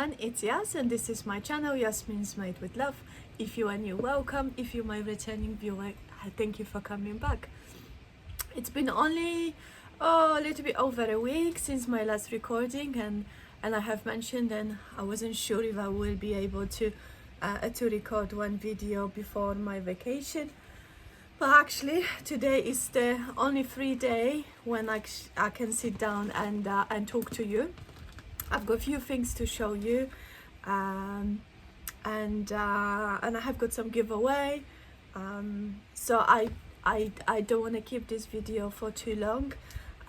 everyone, it's Yas and this is my channel Yasmin's Made with Love. If you are new, welcome. If you're my returning viewer, thank you for coming back. It's been only a little bit over a week since my last recording, and I have mentioned and I wasn't sure if I will be able to record one video before my vacation. But actually today is the only free day when I can sit down and talk to you. I've got a few things to show you, and I have got some giveaway. So I don't want to keep this video for too long.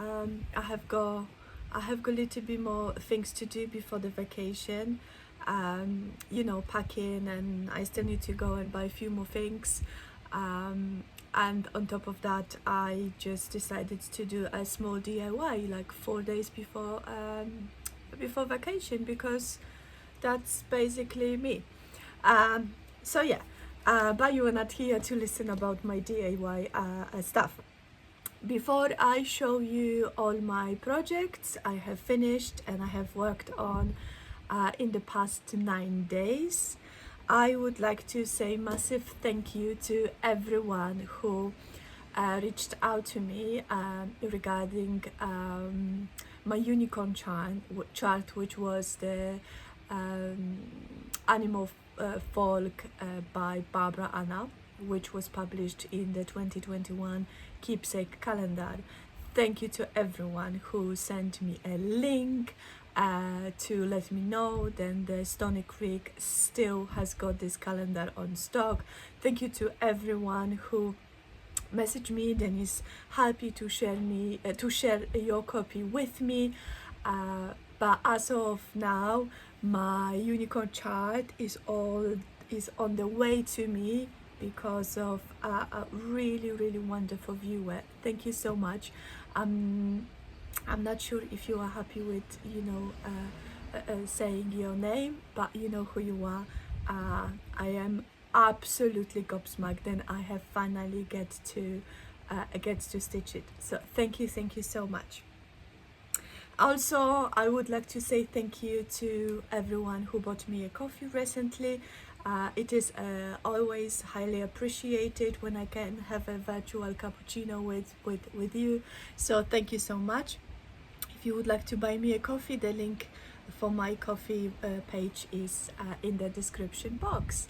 I have got a little bit more things to do before the vacation. You know, packing, and I still need to go and buy a few more things. And on top of that, I just decided to do a small DIY like 4 days before vacation, because that's basically me. So yeah, but you are not here to listen about my DIY stuff. Before I show you all my projects I have finished and I have worked on in the past 9 days, I would like to say massive thank you to everyone who reached out to me regarding my unicorn chart, which was the animal folk by Barbara Anna, which was published in the 2021 keepsake calendar. Thank you to everyone who sent me a link to let me know then the Stony Creek still has got this calendar on stock. Thank you to everyone who messaged me then is happy to share your copy with me. But as of now, my unicorn chart is on the way to me because of a really wonderful viewer. Thank you so much. I'm not sure if you are happy with, you know, saying your name, but you know who you are. I am absolutely gobsmacked and I have finally get to stitch it. So thank you so much. Also, I would like to say thank you to everyone who bought me a coffee recently. It is always highly appreciated when I can have a virtual cappuccino with you. So thank you so much. If you would like to buy me a coffee, the link for my coffee page is in the description box.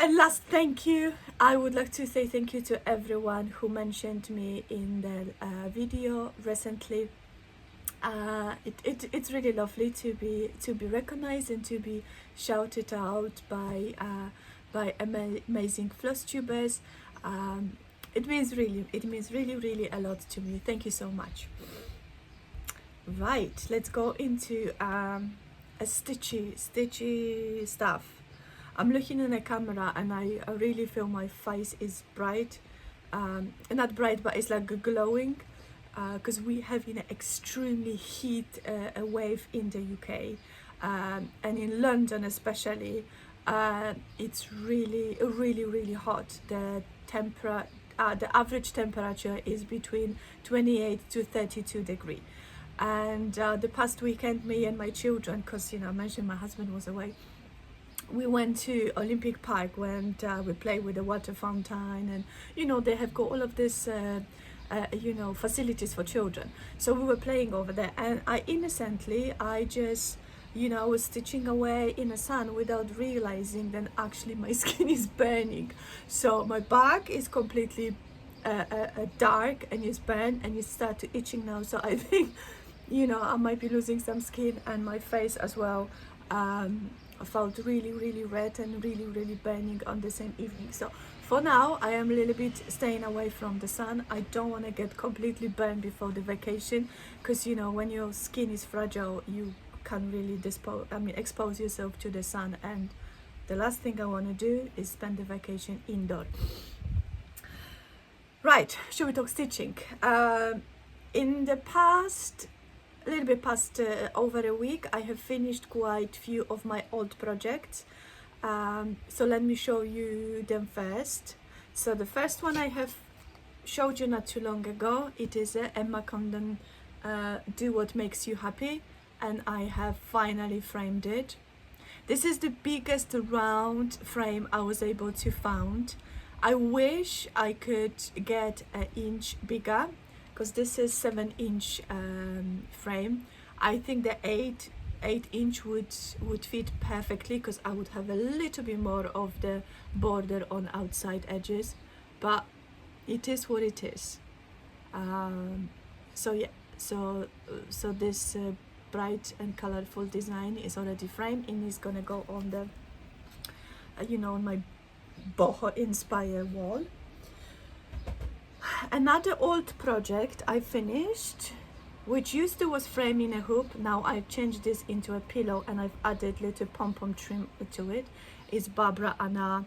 And last thank you, I would like to say thank you to everyone who mentioned me in the video recently. It's really lovely to be recognized and to be shouted out by amazing Flosstubers. It means really a lot to me. Thank you so much. Right, let's go into a stitchy stuff. I'm looking in the camera and I really feel my face is bright, not bright, but it's like glowing. Because we have an extremely heat wave in the UK, and in London especially, it's really hot. The average temperature is between 28 to 32 degrees. And the past weekend, me and my children, because you know I mentioned my husband was away, we went to Olympic Park when we played with the water fountain, and you know they have got all of this you know, facilities for children. So we were playing over there, and I just, you know, was stitching away in the sun without realizing that actually my skin is burning. So my back is completely dark and it's burned and it starts to itching now. So I think, you know, I might be losing some skin, and my face as well. I felt really red and really burning on the same evening. So for now I am a little bit staying away from the sun. I don't want to get completely burned before the vacation, because you know when your skin is fragile you can't really expose yourself to the sun, and the last thing I want to do is spend the vacation indoor. Right, should we talk stitching? In the past over a week, I have finished quite few of my old projects. So let me show you them first. So the first one I have showed you not too long ago, it is Emma Condon Do What Makes You Happy. and I have finally framed it. This is the biggest round frame I was able to find. I wish I could get an inch bigger, because this is 7-inch frame. I think the 8-inch would fit perfectly, because I would have a little bit more of the border on outside edges, but it is what it is. So yeah, so this bright and colorful design is already framed and is gonna go on the on my boho inspired wall. Another old project I finished, which used to was framed in a hoop, now I've changed this into a pillow and I've added little pom-pom trim to it, is Barbara Anna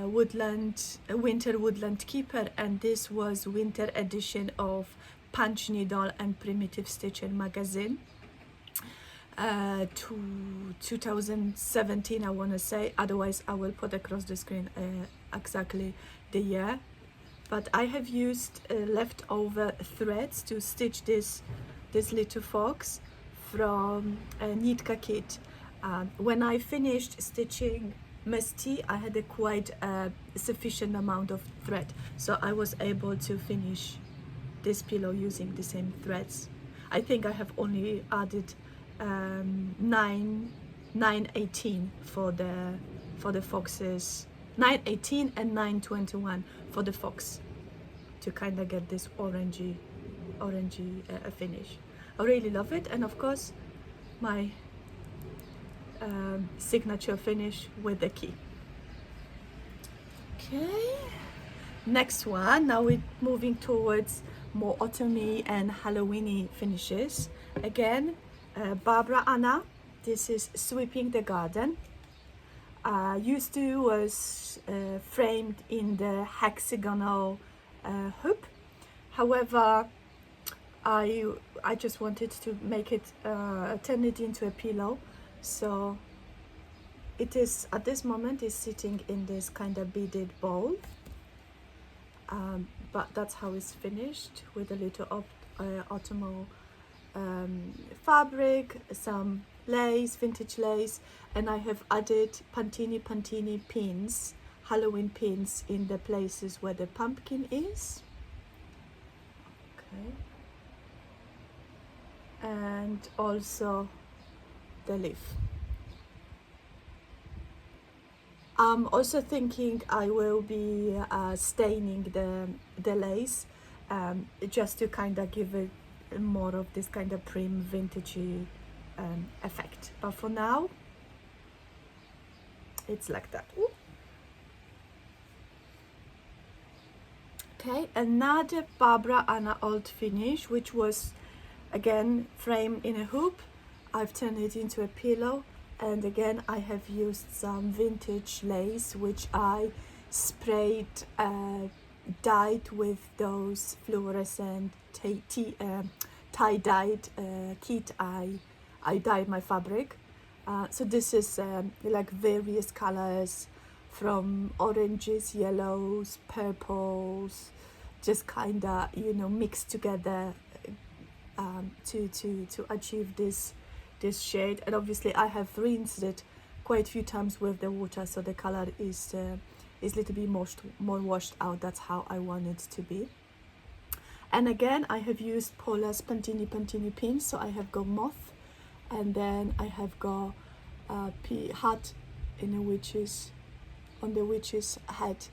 winter woodland keeper, and this was winter edition of Punch Needle and Primitive Stitching magazine, 2017 I want to say, otherwise I will put across the screen exactly the year. But I have used leftover threads to stitch this little fox from a Nitka kit. When I finished stitching Misty, I had a quite sufficient amount of thread, so I was able to finish this pillow using the same threads. I think I have only added 918 for the foxes, 918 and 921 for the fox, to kind of get this orangey finish. I really love it, and of course my signature finish with the key. Okay, next one. Now we're moving towards more autumny and Halloweeny finishes. Again, Barbara Anna. This is Sweeping the Garden. Used to was framed in the hexagonal hoop. However, I just wanted to make it turn it into a pillow. So it is at this moment is sitting in this kind of beaded bowl, but that's how it's finished, with a little autumnal fabric, some lace, vintage lace, and I have added Pantini pins, Halloween pins, in the places where the pumpkin is. Okay, and also the leaf. I'm also thinking I will be staining the lace, just to kind of give it more of this kind of prim vintagey effect. But for now, it's like that. Ooh. Okay, another Barbara Anna old finish, which was again framed in a hoop. I've turned it into a pillow, and again I have used some vintage lace, which I sprayed dyed with those fluorescent tie-dyed kit. I dyed my fabric, so this is like various colors, from oranges, yellows, purples, just kind of mixed together to achieve this shade. And obviously I have rinsed it quite a few times with the water, so the color is a little bit more washed out. That's how I want it to be. And again, I have used Paula's Pantini pins, so I have got moth, and then I have got heart in the witch's head,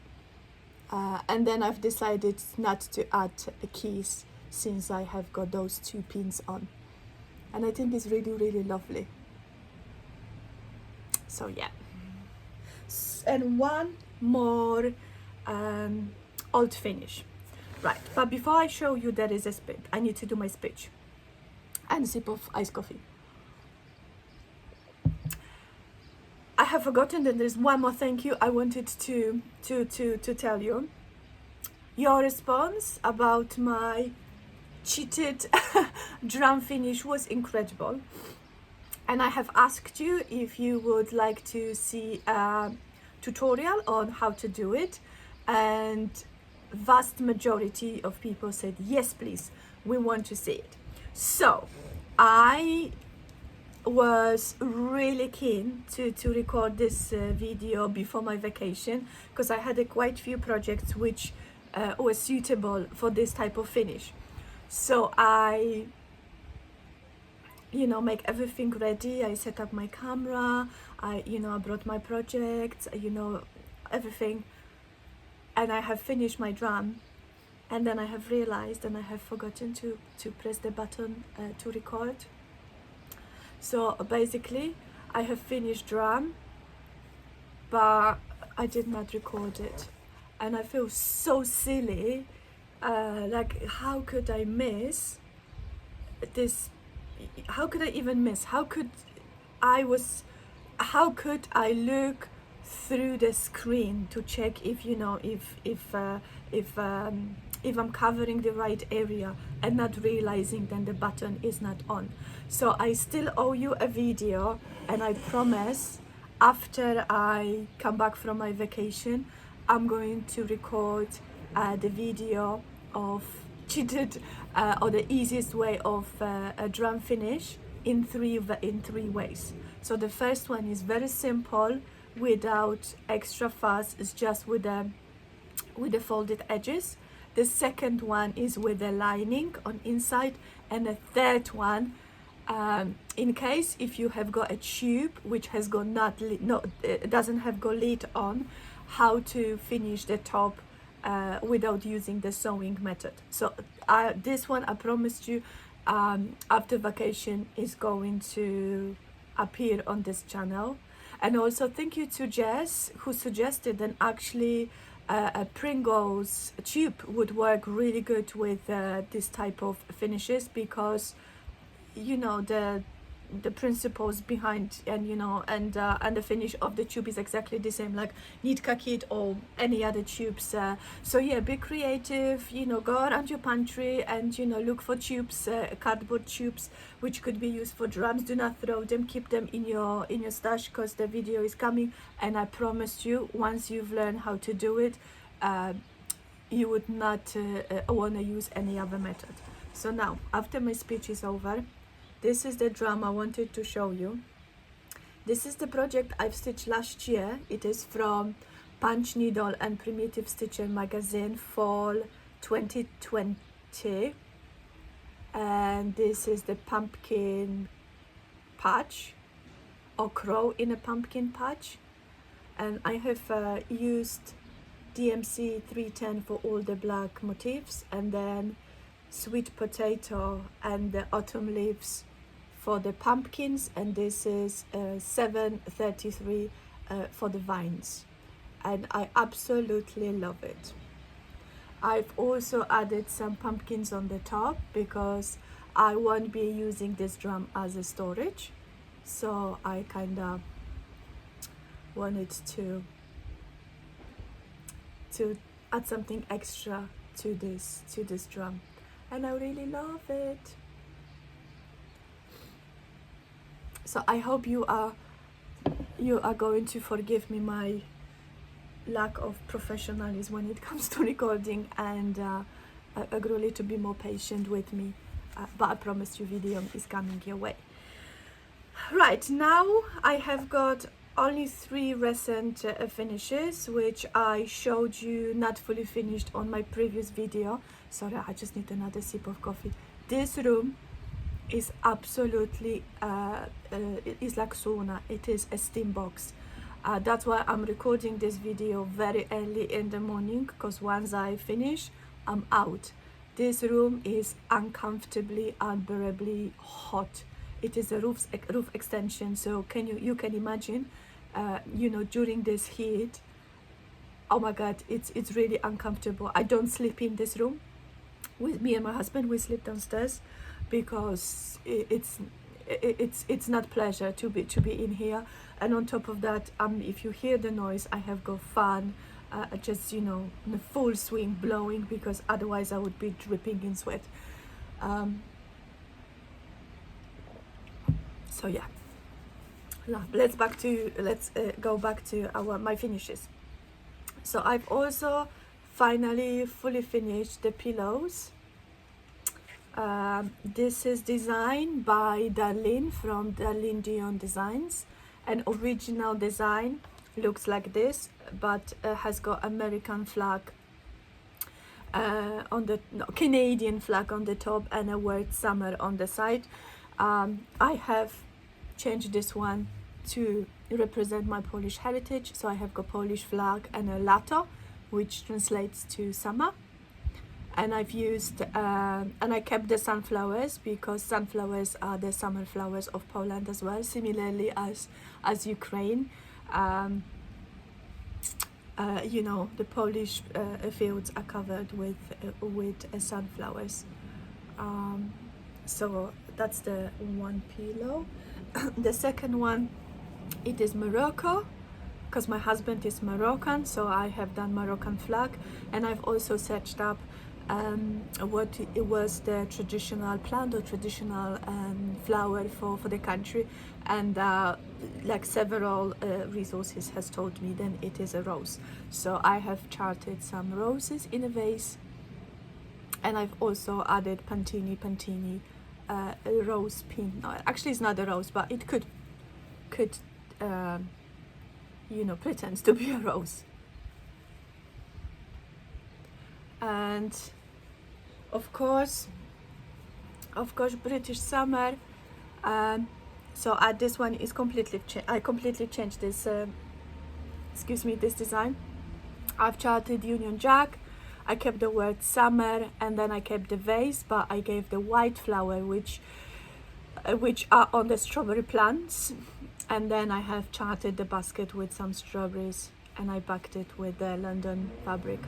and then I've decided not to add keys, since I have got those 2 pins on, and I think it's really lovely. So yeah, and one more old finish, right? But before I show you, there is a speech. I need to do my speech and sip of iced coffee. I have forgotten that there's one more thank you I wanted to tell you. Your response about my cheated drum finish was incredible, and I have asked you if you would like to see a tutorial on how to do it, and vast majority of people said yes please, we want to see it. So I was really keen to record this video before my vacation, because I had quite few projects which were suitable for this type of finish. So I, you know, make everything ready. I set up my camera, I brought my projects, everything, and I have finished my drum, and then I have realized and I have forgotten to press the button to record. So basically I have finished drum, but I did not record it, and I feel so silly. Like, how could I miss this? How could I even miss? How could I look through the screen to check if if I'm covering the right area, and not realizing then the button is not on. So I still owe you a video, and I promise after I come back from my vacation, I'm going to record the video of cheated or the easiest way of a drum finish in three ways. So the first one is very simple, without extra fuss. It's just with the folded edges. The second one is with the lining on inside, and the third one, in case if you have got a tube which has got doesn't have got lid on, how to finish the top without using the sewing method. So this one, I promised you, after vacation is going to appear on this channel. And also thank you to Jess, who suggested that actually a Pringles tube would work really good with this type of finishes, because the principles behind and the finish of the tube is exactly the same, like Nitka kit or any other tubes. So yeah, be creative, go around your pantry and look for tubes, cardboard tubes which could be used for drums. Do not throw them, keep them in your stash, because the video is coming, and I promise you, once you've learned how to do it, you would not want to use any other method. So now, after my speech is over, this is the drum I wanted to show you. This is the project I've stitched last year. It is from Punch Needle and Primitive Stitcher magazine, fall 2020. And this is the pumpkin patch, or crow in a pumpkin patch. And I have used DMC 310 for all the black motifs, and then sweet potato and the autumn leaves for the pumpkins, and this is 733 for the vines, and I absolutely love it. I've also added some pumpkins on the top because I won't be using this drum as a storage, so I kind of wanted to add something extra to this drum, and I really love it. So I hope you are going to forgive me my lack of professionalism when it comes to recording, and agree to be more patient with me, but I promise you, video is coming your way. Right, now I have got only 3 recent finishes, which I showed you not fully finished on my previous video. Sorry, I just need another sip of coffee. This room is absolutely it's like sauna. It is a steam box. That's why I'm recording this video very early in the morning, because once I finish, I'm out. This room is uncomfortably, unbearably hot. It is a roof extension, so you can imagine, during this heat, oh my god, it's really uncomfortable. I don't sleep in this room. With me and my husband, we sleep downstairs, because it's not pleasure to be in here. And on top of that, if you hear the noise, I have got fan just in a full swing blowing, because otherwise I would be dripping in sweat. So yeah, now let's go back to my finishes. So I've also finally fully finished the pillows. This is designed by Darlene from Deon Designs. An original design looks like this, but has got American flag on the Canadian flag on the top and a word summer on the side. I have changed this one to represent my Polish heritage, so I have got Polish flag and a lato, which translates to summer. And I've used and I kept the sunflowers because sunflowers are the summer flowers of Poland as well, similarly as Ukraine. You know, the Polish fields are covered with sunflowers. So that's the one pillow. The second one, it is Morocco, because my husband is Moroccan, so I have done Moroccan flag, and I've also searched up what it was the traditional plant or traditional flower for the country, and like several resources has told me then it is a rose. So I have charted some roses in a vase, and I've also added Pantini a rose pin. No, actually it's not a rose, but it could you know, pretends to be a rose. And of course British summer. So this one is I completely changed this this design. I've charted Union Jack, I kept the word summer, and then I kept the vase, but I gave the white flower which are on the strawberry plants, and then I have charted the basket with some strawberries, and I backed it with the London fabric.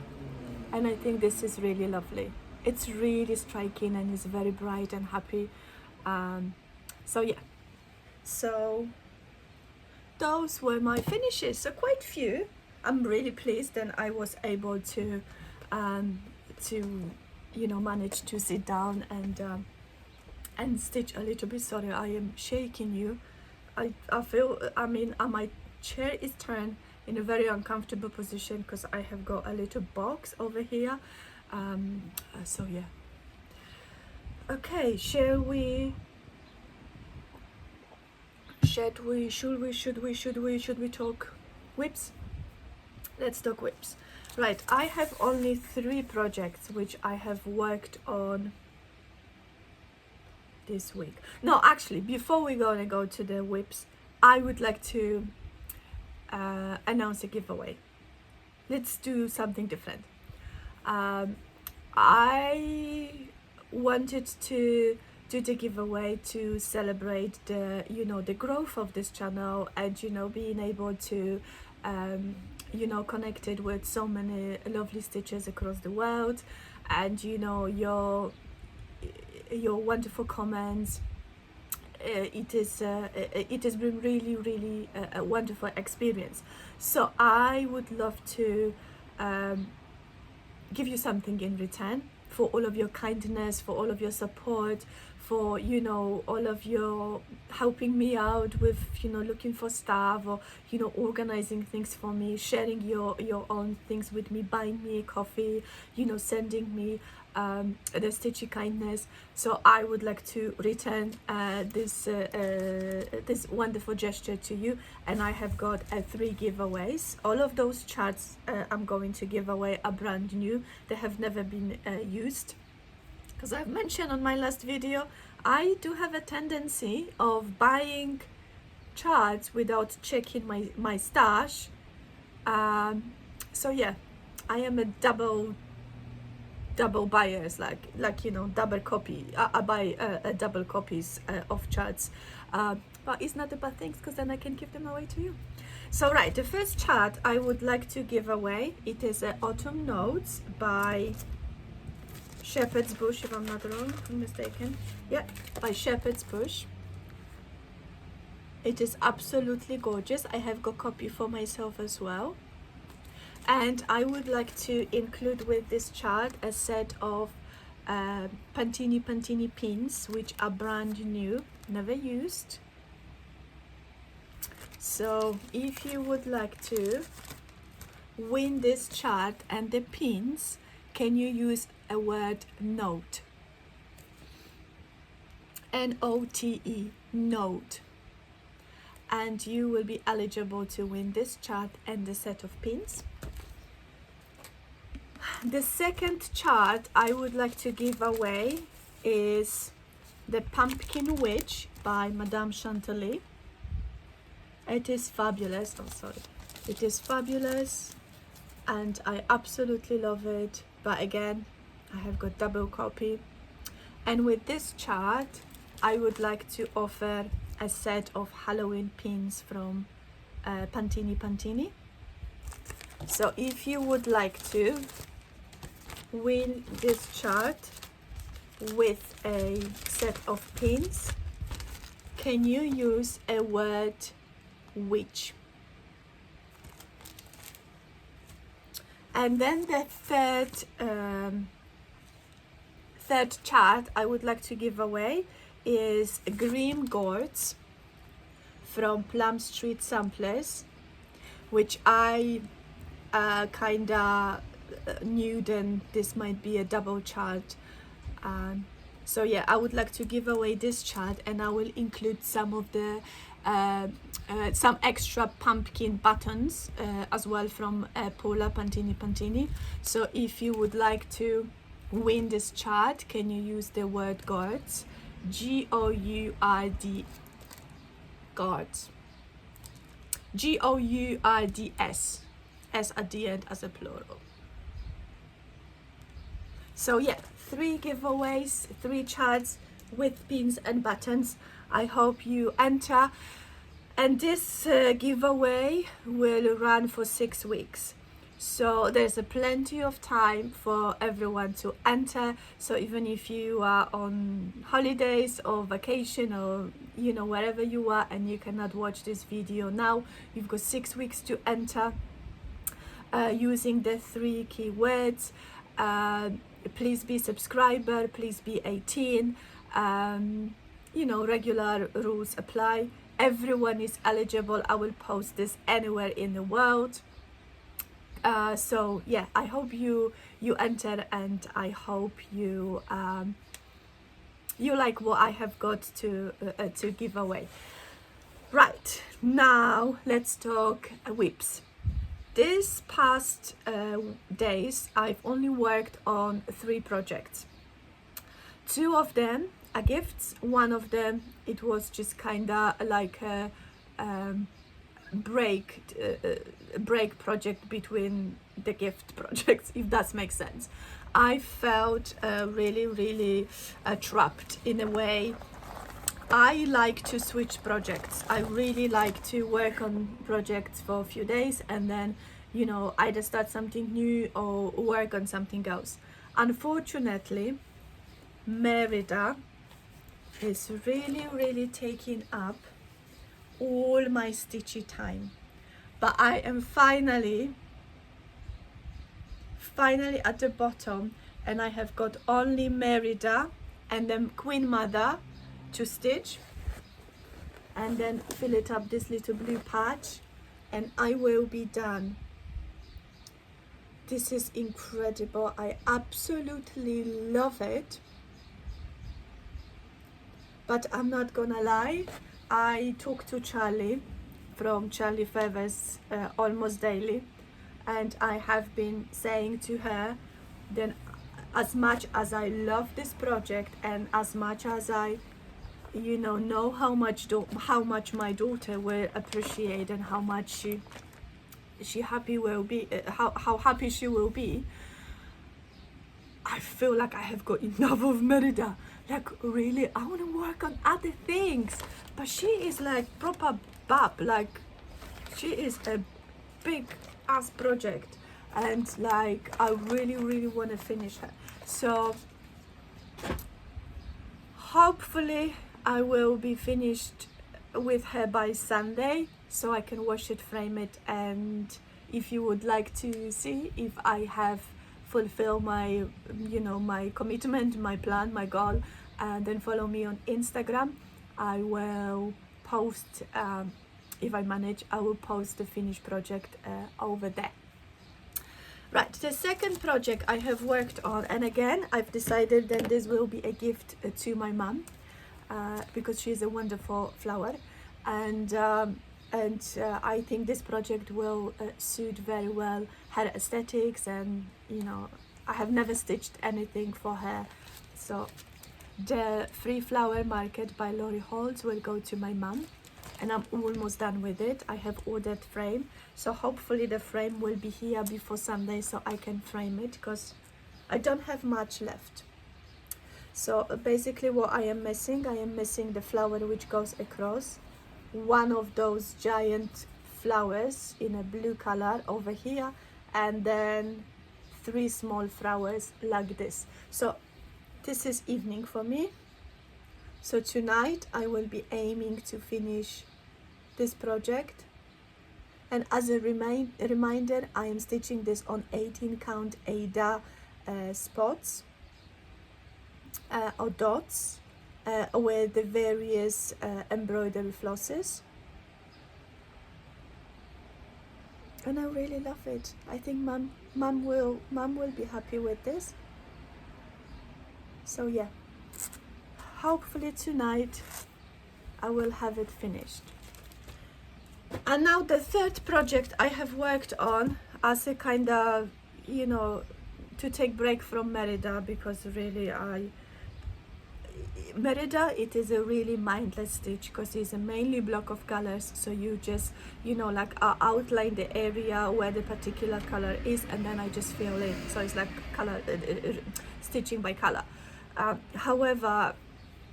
And I think this is really lovely. It's really striking and it's very bright and happy. So yeah, so those were my finishes. So quite few. I'm really pleased, and I was able to you know, manage to sit down and stitch a little bit. Sorry, I am shaking you. I feel, I mean, my chair is turned in a very uncomfortable position because I have got a little box over here. So yeah. Okay, should we talk whips? Let's talk whips. Right, I have only 3 projects which I have worked on this week. No, actually, before we're gonna go to the whips, I would like to announce a giveaway. Let's do something different. I wanted to do the giveaway to celebrate the, you know, the growth of this channel, and, you know, being able to you know, connected with so many lovely stitches across the world, and, you know, your wonderful comments. It has been really a wonderful experience. So I would love to give you something in return for all of your kindness, for all of your support, for, you know, all of your helping me out with, you know, looking for stuff, or, you know, organizing things for me, sharing your own things with me, buying me a coffee, you know, sending me the stitchy kindness. So I would like to return this wonderful gesture to you, and I have got 3 giveaways. All of those charts I'm going to give away are brand new. They have never been used, because I've mentioned on my last video, I do have a tendency of buying charts without checking my stash. So yeah, I am a double buyers, like you know, double copy. I buy double copies of charts, but it's not a bad thing, because then I can give them away to you. So right, the first chart I would like to give away, it is Autumn Notes by Shepherd's Bush, if I'm not wrong, I'm mistaken. Yeah, by Shepherd's Bush. It is absolutely gorgeous. I have got a copy for myself as well. And I would like to include with this chart a set of Pantini pins, which are brand new, never used. So if you would like to win this chart and the pins, can you use a word note? N-O-T-E, note. And you will be eligible to win this chart and the set of pins. The second chart I would like to give away is the Pumpkin Witch by Madame Chantilly. It is fabulous. Oh, sorry. It is fabulous and I absolutely love it. But again, I have got double copy. And with this chart, I would like to offer a set of Halloween pins from Pantini. So if you would like to win this chart with a set of pins, can you use a word witch? And then the third chart I would like to give away is Grim Gourds from Plum Street Samplers, which I kinda knew then this might be a double chart. So yeah, I would like to give away this chart, and I will include some of the some extra pumpkin buttons as well from Paula Pantini. So if you would like to win this chart, can you use the word gourds? G-O-U-R-D, gourds. G-O-U-R-D-S, S at the end as a plural. So yeah, 3 giveaways, 3 charts with pins and buttons. I hope you enter. And this giveaway will run for 6 weeks. So there's plenty of time for everyone to enter. So even if you are on holidays or vacation, or you know, wherever you are and you cannot watch this video now, you've got 6 weeks to enter using the 3 keywords. Please be subscriber, please be 18. You know, regular rules apply. Everyone is eligible. I will post this anywhere in the world. So yeah, I hope you enter, and I hope you you like what I have got to give away. Right, now let's talk whips. This past days I've only worked on 3 projects. 2 of them are gifts. One of them, it was just kinda like a break project between the gift projects, if that makes sense. I felt really trapped in a way. I like to switch projects. I really like to work on projects for a few days and then, you know, either start something new or work on something else. Unfortunately, Merida is really taking up all my stitchy time. But I am finally at the bottom, and I have got only Merida and then Queen Mother to stitch, and then fill it up this little blue patch, and I will be done. This is incredible. I absolutely love it. But I'm not gonna lie, I talk to Charly from Charly Feathers almost daily, and I have been saying to her, then as much as I love this project and as much as I, you know how much my daughter will appreciate and how much she happy will be, how happy she will be, I feel like I have got enough of Merida. Like really, I want to work on other things, but she is like proper bab, like she is a big ass project, and like I really want to finish her. So hopefully I will be finished with her by Sunday, so I can wash it, frame it, and if you would like to see if I have fulfilled my, you know, my commitment, my plan, my goal, then follow me on Instagram. I will post, if I manage, I will post the finished project over there. Right, the second project I have worked on, and again I've decided that this will be a gift to my mum. because she's a wonderful flower, and I think this project will suit very well her aesthetics. And you know, I have never stitched anything for her, so the free flower market by Holts will go to my mum, and I'm almost done with it. I have ordered frame, so hopefully the frame will be here before Sunday so I can frame it, because I don't have much left. So basically what I am missing the flower which goes across, one of those giant flowers in a blue color over here, and then 3 small flowers like this. So this is evening for me, so tonight I will be aiming to finish this project. And as a reminder, I am stitching this on 18 count Ada spots or dots with the various embroidery flosses, and I really love it. I think mum will be happy with this. So yeah, hopefully tonight I will have it finished. And now the third project I have worked on as a kind of, you know, to take break from Merida, because really Merida, it is a really mindless stitch, because it's a mainly block of colors, so you just, you know, like outline the area where the particular color is, and then I just fill in. So it's like color stitching by color. However,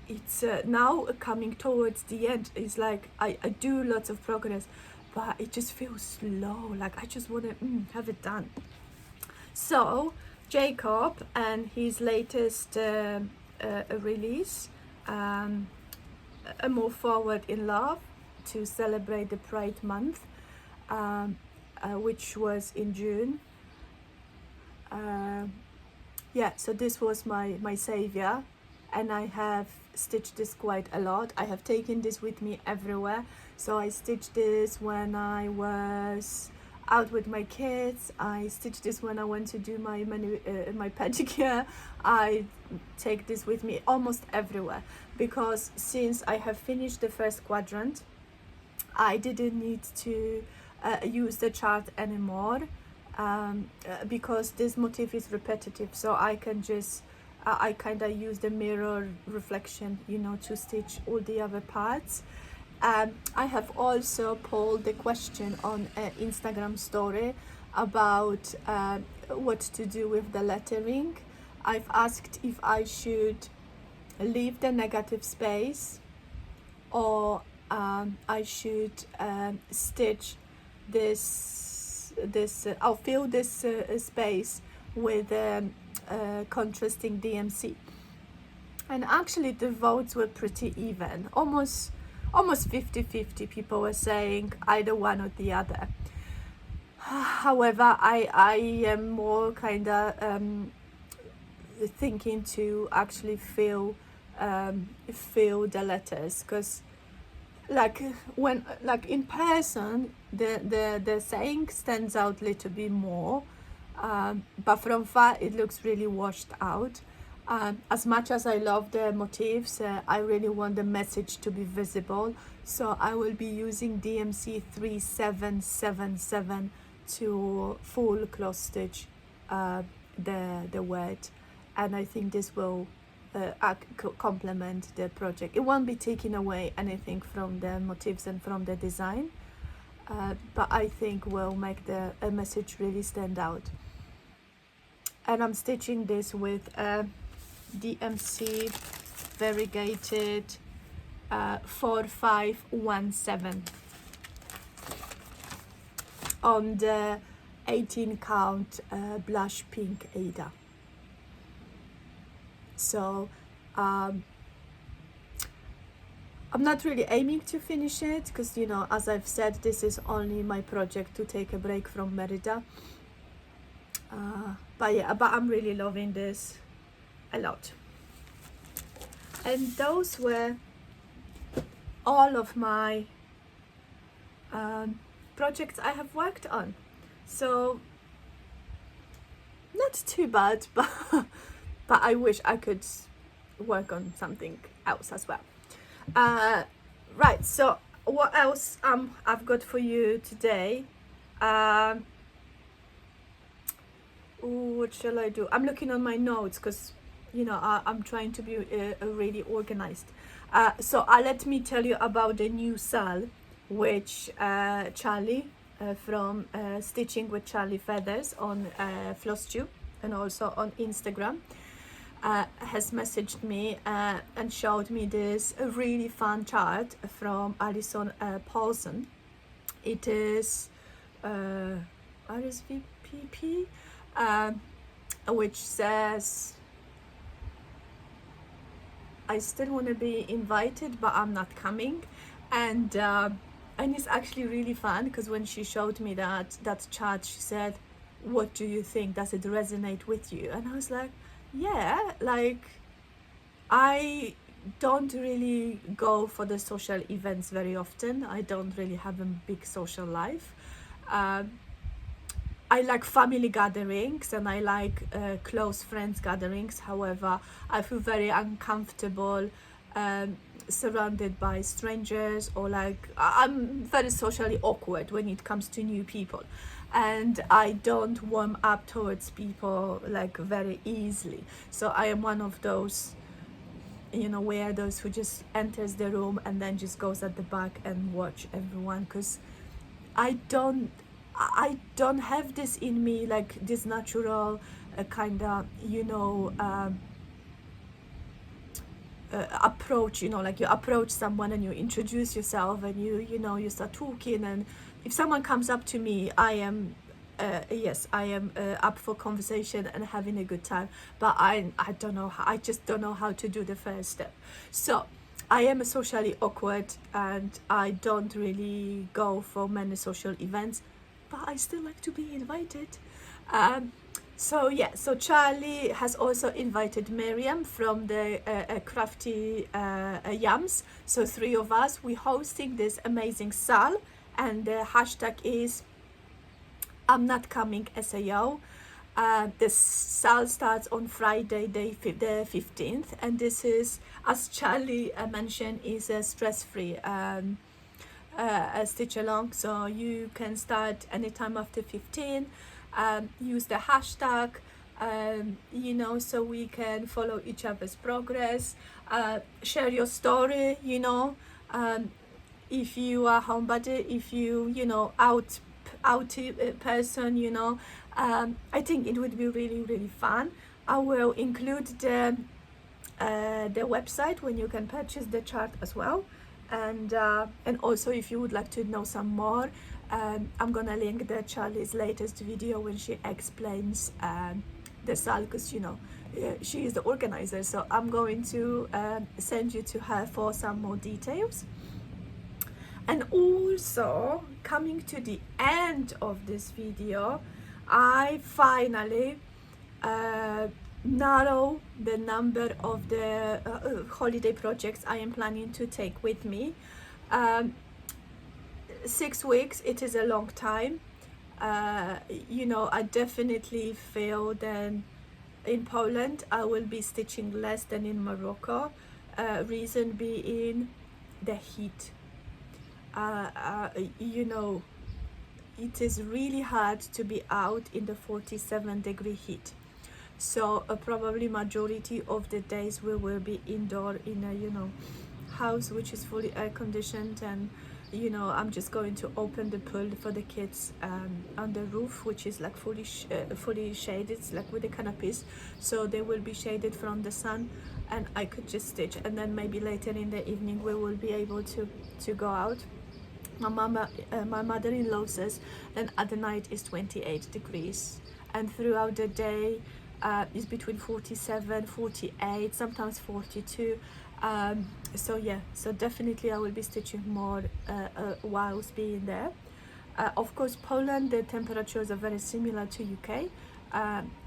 it's now coming towards the end. It's like I do lots of progress, but it just feels slow, like I just want to have it done. So Jacob and his latest release, A Move Forward in Love, to celebrate the Pride Month, which was in June. Yeah, so this was my savior, and I have stitched this quite a lot. I have taken this with me everywhere. So I stitched this when I was out with my kids. I stitched this when I went to do my pedicure. I take this with me almost everywhere, because since I have finished the first quadrant, I didn't need to use the chart anymore, because this motif is repetitive, so I can just I kind of use the mirror reflection, you know, to stitch all the other parts. I have also pulled the question on Instagram story about what to do with the lettering. I've asked if I should leave the negative space, or I should stitch this I'll fill this space with contrasting DMC. And actually the votes were pretty even, almost 50-50. People were saying either one or the other. However, I am more kind of thinking to actually fill the letters, because like when in person the saying stands out a little bit more, but from far it looks really washed out. As much as I love the motifs, I really want the message to be visible, so I will be using DMC 3777 to full close stitch the word, and I think this will complement the project. It won't be taking away anything from the motifs and from the design, but I think will make the message really stand out. And I'm stitching this with DMC variegated 4517 on the 18 count blush pink Ada. So I'm not really aiming to finish it, because, you know, as I've said, this is only my project to take a break from Merida. But yeah, but I'm really loving this a lot. And those were all of my projects I have worked on. So not too bad, but I wish I could work on something else as well. Right, so what else I've got for you today? What shall I do? I'm looking on my notes because I'm trying to be really organized. So let me tell you about the new sal, which Charly from Stitching with Charly Feathers on Flosstube and also on Instagram has messaged me and showed me this really fun chart from Alison Paulson. It is RSVPP, which says, I still want to be invited, but I'm not coming. And it's actually really fun because when she showed me that chart, she said, what do you think? Does it resonate with you? And I was like, yeah, like I don't really go for the social events very often. I don't really have a big social life. I like family gatherings and I like close friends gatherings. However, I feel very uncomfortable surrounded by strangers, or like I'm very socially awkward when it comes to new people, and I don't warm up towards people like very easily. So I am one of those weirdos who just enters the room and then just goes at the back and watch everyone, because I don't have this in me, like this natural kind of approach, like you approach someone and you introduce yourself and you start talking, and if someone comes up to me, I am up for conversation and having a good time, but I don't know how, I just don't know how to do the first step. So I am socially awkward and I don't really go for many social events, but I still like to be invited. So Charly has also invited Miriam from the Crafty Yams. So 3 of us, we're hosting this amazing sal, and the hashtag is I'm not coming SAO. The sal starts on Friday, the 15th, and this is, as Charly mentioned, is a stress-free stitch along, so you can start anytime after 15. Use the hashtag, so we can follow each other's progress. Share your story, if you are homebody, if you out person, I think it would be really, really fun. I will include the website when you can purchase the chart as well. And also, if you would like to know some more, I'm gonna link the Charly's latest video when she explains the sal, because she is the organizer, so I'm going to send you to her for some more details. And also, coming to the end of this video, I finally narrow the number of the holiday projects I am planning to take with me. 6 weeks, it is a long time. I definitely feel that in Poland I will be stitching less than in Morocco. Reason being the heat. It is really hard to be out in the 47-degree heat. So probably majority of the days we will be indoor in a house which is fully air conditioned, and I'm just going to open the pool for the kids on the roof, which is like fully shaded. It's like with the canopies, so they will be shaded from the sun, and I could just stitch, and then maybe later in the evening we will be able to go out. My mother-in-law says then at the night is 28 degrees, and throughout the day is between 47, 48, sometimes 42. So definitely I will be stitching more whilst being there. Of course, Poland, the temperatures are very similar to UK,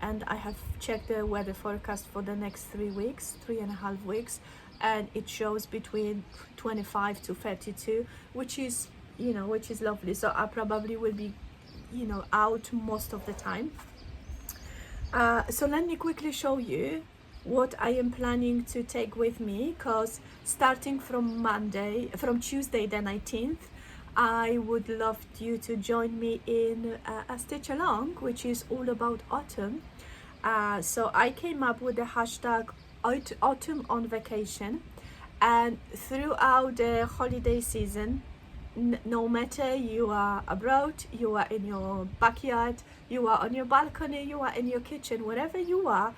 and I have checked the weather forecast for the next 3.5 weeks, and it shows between 25 to 32, which is lovely. So I probably will be out most of the time. So let me quickly show you what I am planning to take with me, because starting from Tuesday the 19th, I would love you to join me in a stitch along, which is all about autumn. So I came up with the hashtag autumn on vacation, and throughout the holiday season, no matter you are abroad, you are in your backyard, you are on your balcony, you are in your kitchen, wherever you are,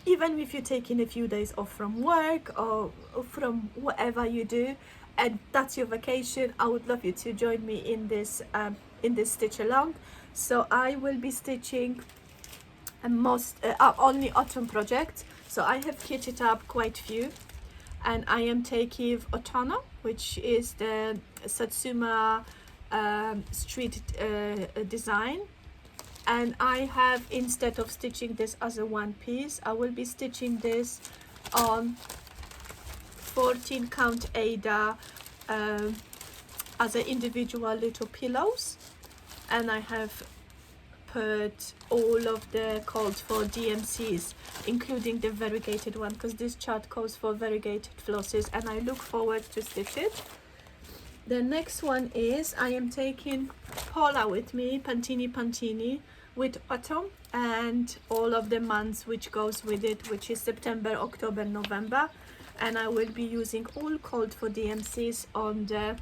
even if you're taking a few days off from work or from whatever you do, and that's your vacation, I would love you to join me in this stitch along. So I will be stitching only autumn projects. So I have kitted up quite a few, and I am taking Otana, which is the Satsuma street design, and I have, instead of stitching this as a one piece, I will be stitching this on 14 count Ada as an individual little pillows, and I have put all of the codes for DMCs, including the variegated one, because this chart calls for variegated flosses, and I look forward to stitch it. The next one is I am taking Paula with me, Pantini with autumn, and all of the months which goes with it, which is September, October, November, and I will be using all code for DMCs on the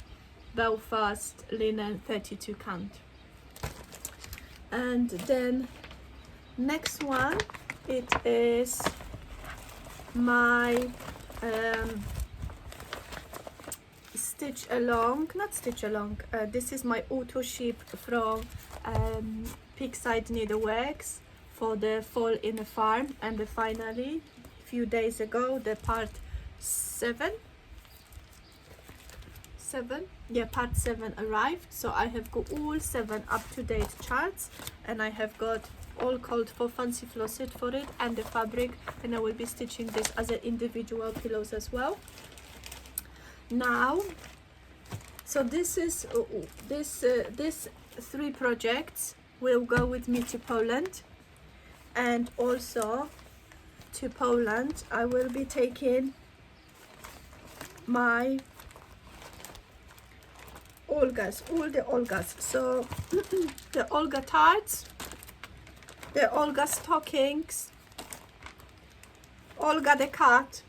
Belfast linen 32 count. And then next one, it is my this is my auto ship from Pigside Needleworks for the fall in the farm, and finally a few days ago the part 7 arrived. So I have got all 7 up-to-date charts, and I have got all called for fancy flosset for it and the fabric, and I will be stitching this as an individual pillows as well. Now, so this is this 3 projects will go with me to Poland, and also to Poland I will be taking my Olgas, all the Olgas. So the Olga tarts, the Olga stockings, Olga the cat,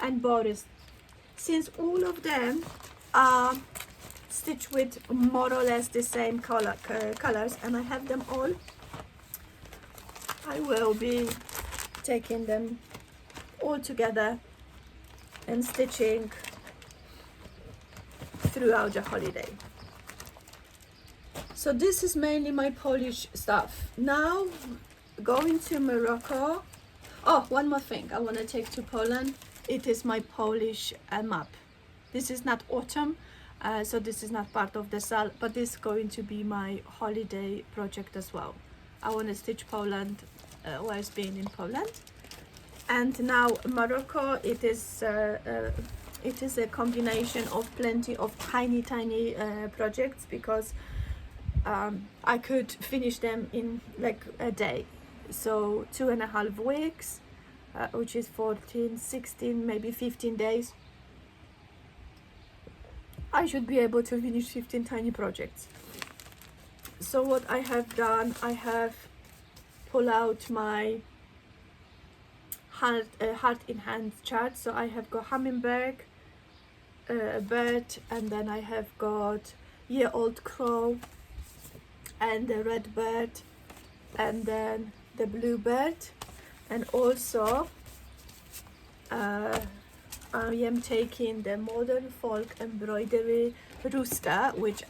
and Boris. Since all of them are stitched with more or less the same colors, and I have them all, I will be taking them all together and stitching throughout the holiday. So this is mainly my Polish stuff. Now going to Morocco. Oh, one more thing I want to take to Poland. It is my Polish map. This is not autumn, so this is not part of the sale, but this is going to be my holiday project as well. I want to stitch Poland whilst being in Poland. And now Morocco, it is a combination of plenty of tiny projects, because I could finish them in like a day. So 2.5 weeks, which is 14, 16, maybe 15 days. I should be able to finish 15 tiny projects. So what I have done, I have pulled out my heart in hand chart. So I have got hummingbird, bird, and then I have got year-old crow, and the red bird, and then the bluebird, and also I am taking the modern folk embroidery rooster, which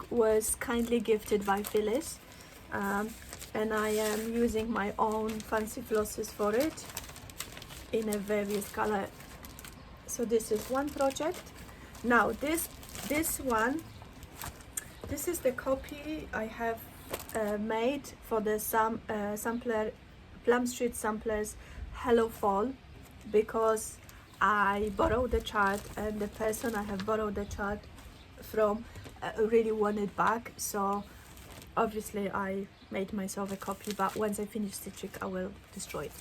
was kindly gifted by Phyllis, and I am using my own fancy flosses for it in a various color. So this is one project. Now this one, this is the copy I have made for the sampler, Plum Street Samplers Hello Fall, because I borrowed the chart, and the person I have borrowed the chart from really wanted back. So obviously I made myself a copy, but once I finish stitching I will destroy it.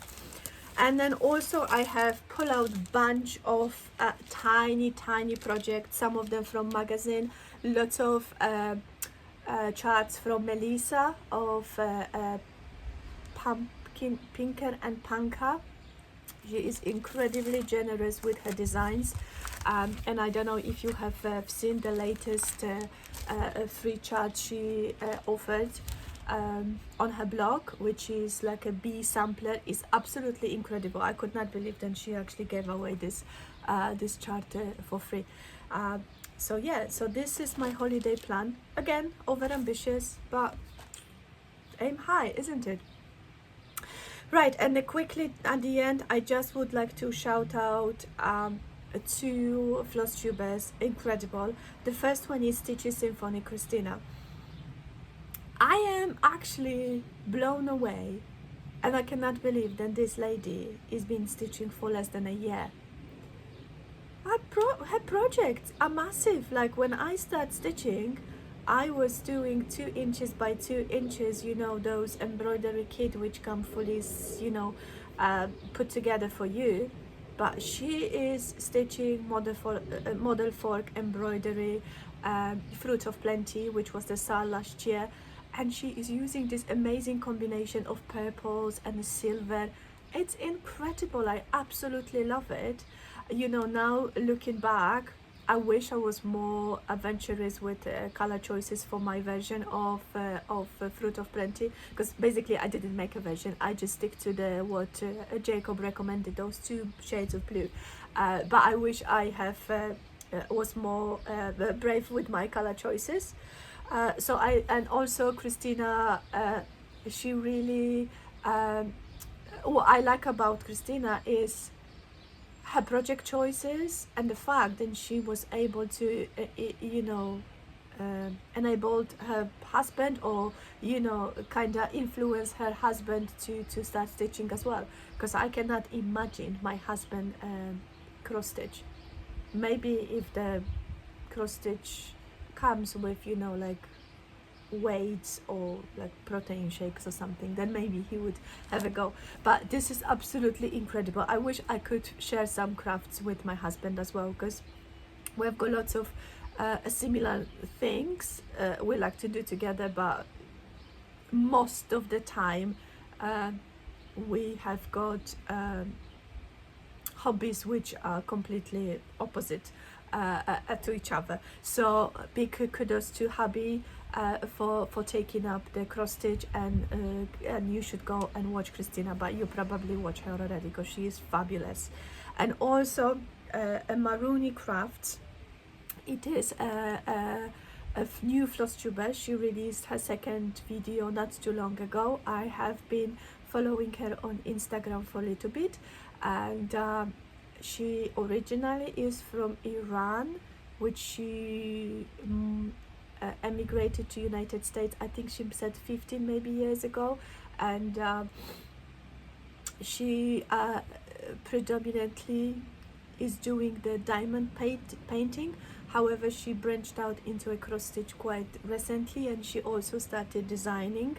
And then also I have pulled out bunch of tiny projects, some of them from magazine, lots of charts from Melissa of Pumpkin Pinker and Panka. She is incredibly generous with her designs, and I don't know if you have seen the latest free chart she offered on her blog, which is like a bee sampler. Is absolutely incredible. I could not believe that she actually gave away this this chart for free. So yeah, so this is my holiday plan. Again, over ambitious, but aim high, isn't it? Right, and quickly at the end, I just would like to shout out two Flosstubers, incredible. The first one is Stitches Symphony Christina. I am actually blown away, and I cannot believe that this lady is been stitching for less than a year. Her projects are massive. Like when I start stitching, I was doing 2 inches by 2 inches, you know, those embroidery kit which come fully, you know, put together for you. But she is stitching model fork embroidery, Fruit of Plenty, which was the SAR last year, and she is using this amazing combination of purples and silver. It's incredible. I absolutely love it. You know, now looking back, I wish I was more adventurous with color choices for my version of Fruit of Plenty, because basically I didn't make a version. I just stick to the what Jacob recommended, those 2 shades of blue. But I wish I have was more brave with my color choices. And also Christina, she really what I like about Christina is her project choices, and the fact that she was able to you know, enabled her husband, or you know, kind of influence her husband to start stitching as well, because I cannot imagine my husband cross stitch. Maybe if the cross stitch comes with, you know, like weights or like protein shakes or something, then maybe he would have a go. But this is absolutely incredible. I wish I could share some crafts with my husband as well, because we've got lots of similar things we like to do together, but most of the time we have got hobbies which are completely opposite to each other. So big kudos to hubby for taking up the cross stitch, and you should go and watch Christina, but you probably watch her already because she is fabulous. And also a Maroony Crafts, it is a new Flosstuber. She released her second video not too long ago. I have been following her on Instagram for a little bit, and she originally is from Iran, which she emigrated to United States, I think she said 15 maybe years ago, and she predominantly is doing the diamond painting. However, she branched out into a cross stitch quite recently, and she also started designing.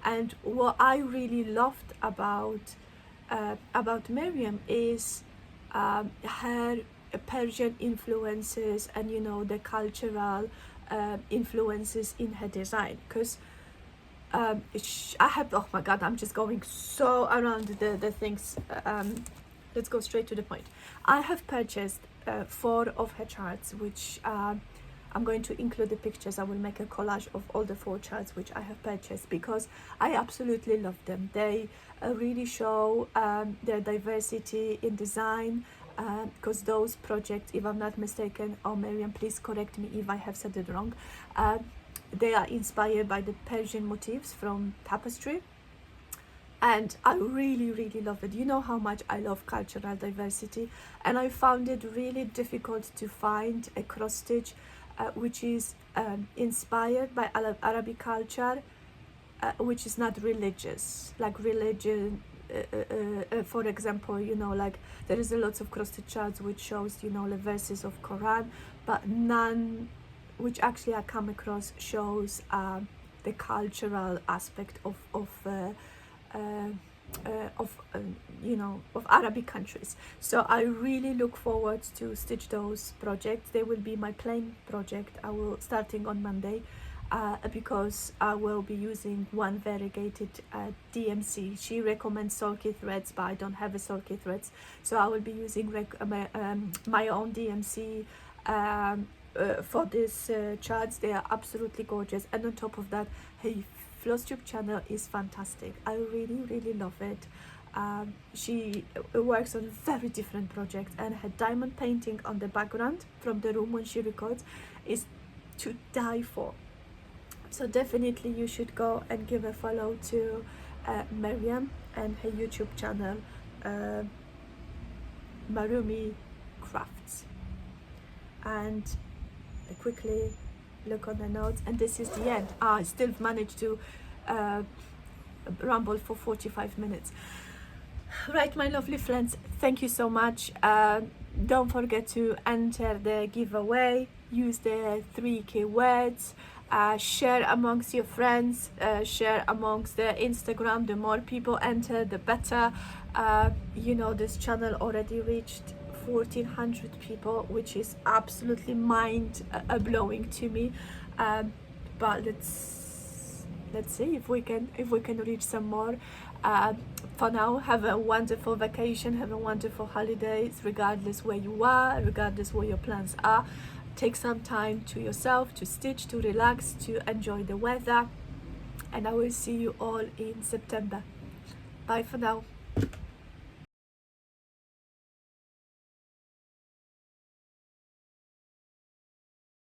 And what I really loved about Miriam is her Persian influences, and you know, the cultural influences in her design, because I have, oh my god, I'm just going so around the things. Let's go straight to the point. I have purchased 4 of her charts, which I'm going to include the pictures. I will make a collage of all the 4 charts which I have purchased, because I absolutely love them. They really show their diversity in design, because those projects, if I'm not mistaken, oh Miriam, please correct me if I have said it wrong, they are inspired by the Persian motifs from tapestry, and I really love it. You know how much I love cultural diversity, and I found it really difficult to find a cross stitch which is inspired by Arabic culture, which is not religious, like religion. For example, you know, like there is a lots of cross stitch charts which shows, you know, the verses of Quran, but none which actually I come across shows the cultural aspect of you know, of Arabic countries. So I really look forward to stitch those projects. They will be my plain project. I will starting on Monday, because I will be using one variegated DMC. She recommends sulky threads, but I don't have a sulky threads, so I will be using my own DMC for these charts. They are absolutely gorgeous, and on top of that, her Flosstube channel is fantastic. I really love it. She works on very different projects, and her diamond painting on the background from the room when she records is to die for. So definitely you should go and give a follow to Miriam and her YouTube channel, Marumi Crafts. And quickly look on the notes, and this is the end. I still managed to ramble for 45 minutes. Right, my lovely friends, thank you so much. Don't forget to enter the giveaway. Use the 3 keywords. Share amongst your friends, share amongst the Instagram. The more people enter, the better. You know, this channel already reached 1,400 people, which is absolutely mind blowing to me. But let's see if we can reach some more. For now, have a wonderful vacation, have a wonderful holidays, regardless where you are, regardless where your plans are. Take some time to yourself, to stitch, to relax, to enjoy the weather, and I will see you all in September. Bye for now.